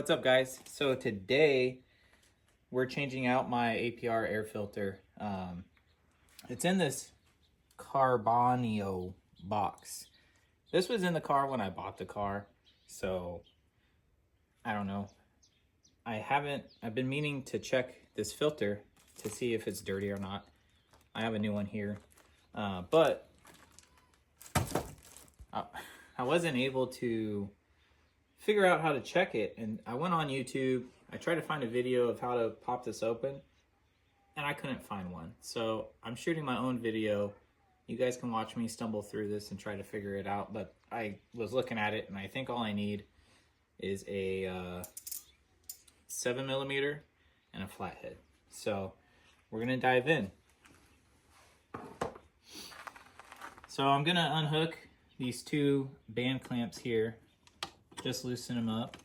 What's up, guys? So today we're changing out my APR air filter. It's in this Carbonio box. This was in the car when I bought the car, so I don't know. I've been meaning to check this filter to see if it's dirty or not. I have a new one here, but I wasn't able to figure out how to check it, and I went on YouTube. I tried to find a video of how to pop this open, and I couldn't find one. So I'm shooting my own video. You guys can watch me stumble through this and try to figure it out, but I was looking at it, and I think all I need is a 7mm and a flathead. So we're gonna dive in. So I'm gonna unhook these two band clamps here. Just loosen them up.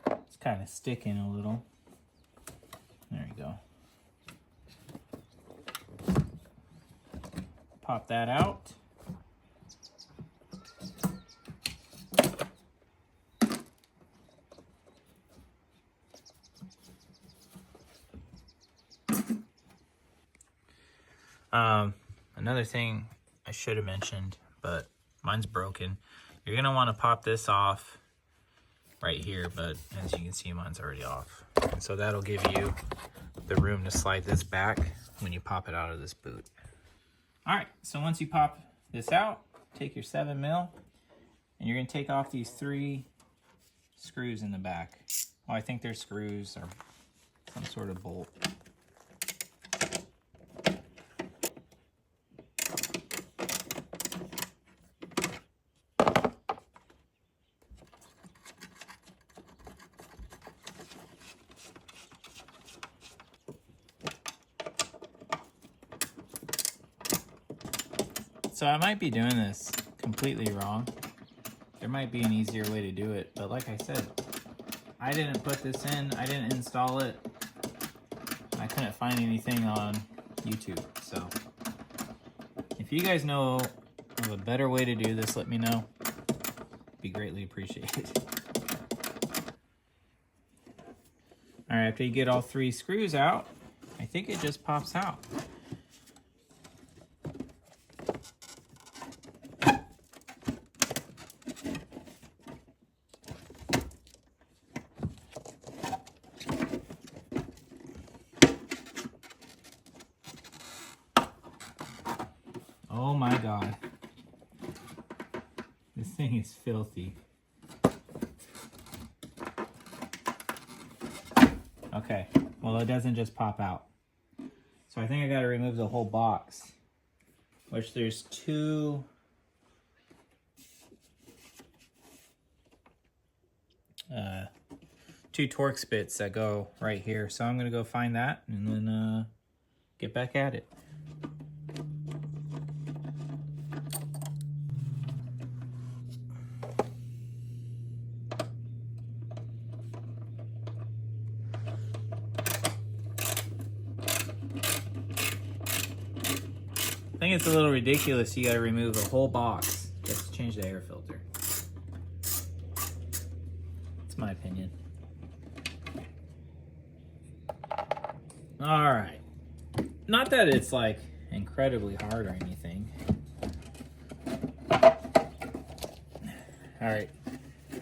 It's kind of sticking a little. There you go. Pop that out. Another thing I should have mentioned, but mine's broken. You're gonna want to pop this off right here, but as you can see, mine's already off. And so that'll give you the room to slide this back when you pop it out of this boot. All right, so once you pop this out, take your 7mm, and you're gonna take off these 3 screws in the back. Well, I think they're screws or some sort of bolt. So I might be doing this completely wrong. There might be an easier way to do it, but like I said, I didn't put this in, I didn't install it. I couldn't find anything on YouTube, so if you guys know of a better way to do this, let me know. It'd be greatly appreciated. All right, after you get all 3 screws out, I think it just pops out. Oh my God. This thing is filthy. Okay, well, it doesn't just pop out. So I think I gotta remove the whole box, which there's 2 torque spits that go right here. So I'm gonna go find that and then get back at it. I think it's a little ridiculous you gotta remove the whole box just to change the air filter. That's my opinion. All right. Not that it's like incredibly hard or anything. All right.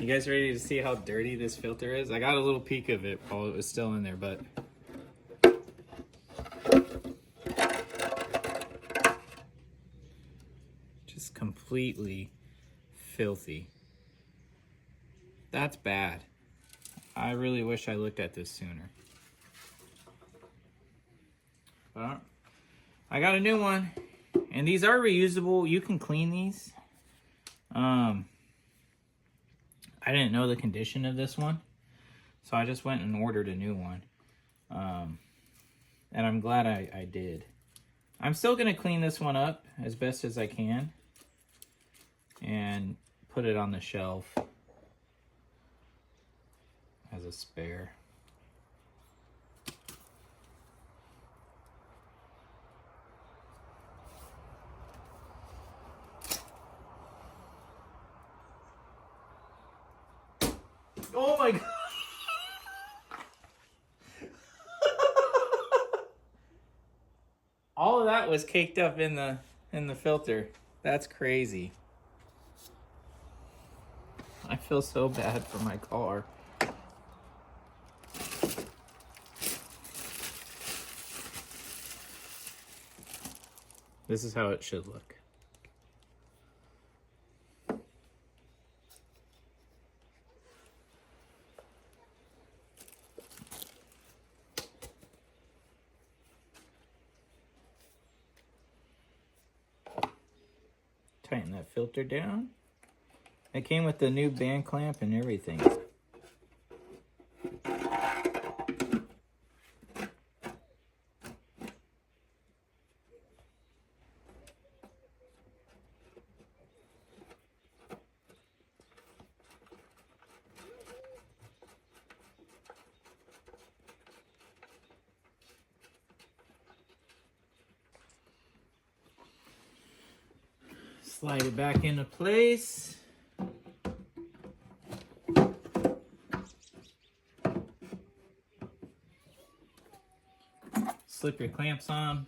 You guys ready to see how dirty this filter is? I got a little peek of it while it was still in there, but just completely filthy. That's bad. I really wish I looked at this sooner. But I got a new one, and these are reusable. You can clean these. I didn't know the condition of this one, so I just went and ordered a new one. And I'm glad I did. I'm still gonna clean this one up as best as I can and put it on the shelf as a spare. Oh my God. All of that was caked up in the filter. That's crazy. I feel so bad for my car. This is how it should look. Tighten that filter down. It came with the new band clamp and everything. Slide it back into place. Slip your clamps on.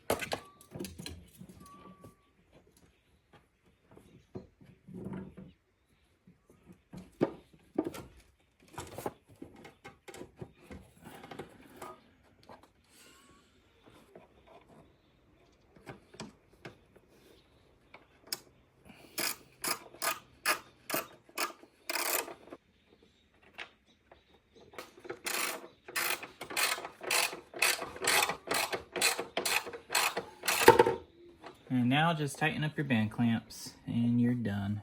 And now just tighten up your band clamps and you're done.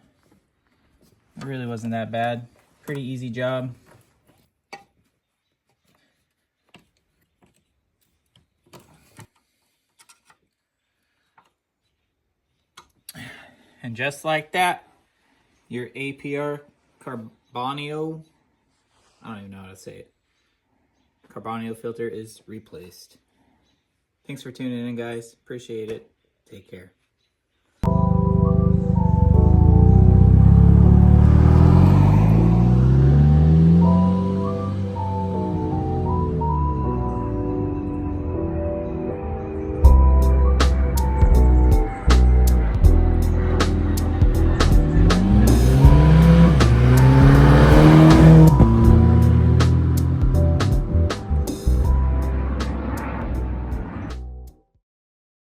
It really wasn't that bad. Pretty easy job. And just like that, your APR Carbonio, I don't even know how to say it, Carbonio filter is replaced. Thanks for tuning in, guys. Appreciate it. Take care.